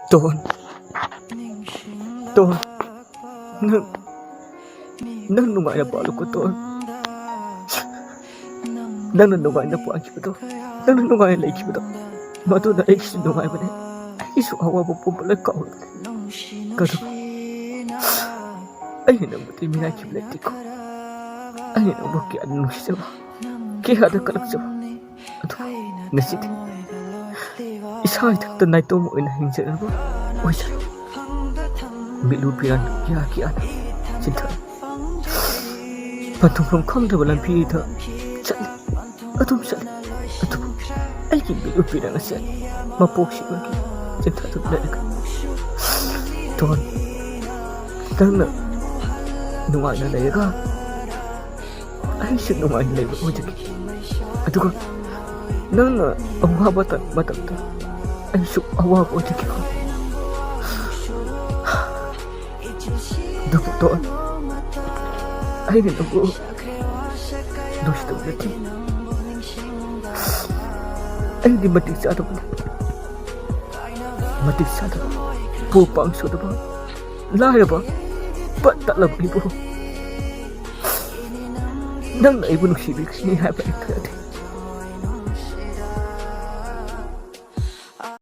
Ton, Ton, nang nungay na palo ko, Ton. Nang nungay na po ang kibato. Nang nungay na ikibato. Mato na ikisunungay mo na. Isu awa mo po pala ka ulit. Kado ba? Ayun ang buti minakiblet ko. Ayun ang buki anong siya ba? Kaya ada ka lang siya ba? Ato, nasiti. Isa ay taktan na ito mo inahin siya na ba? Uy, siya. Milupian, kiyakian. Sinta. Patungkong kong na walang pita. Sali. Atom sali. Atom. Ay, milupian na siya. Mapoksi ko lagi. Sinta ito na ka. Ton. Tang na. Nungay na na ka. Ay, siya nungay na na ka. Ato ka. Nang na, ang mabatan matanda. Ay, siya awa ko dyan ka. Dapat doon. Ay, ninago. Doon siya natin. Ay, di matigsado ba? Matigsado ba? Pupang suda ba? Laya ba? Patala ba ibo? Nang naibo ng sibig, sinihaba ito natin.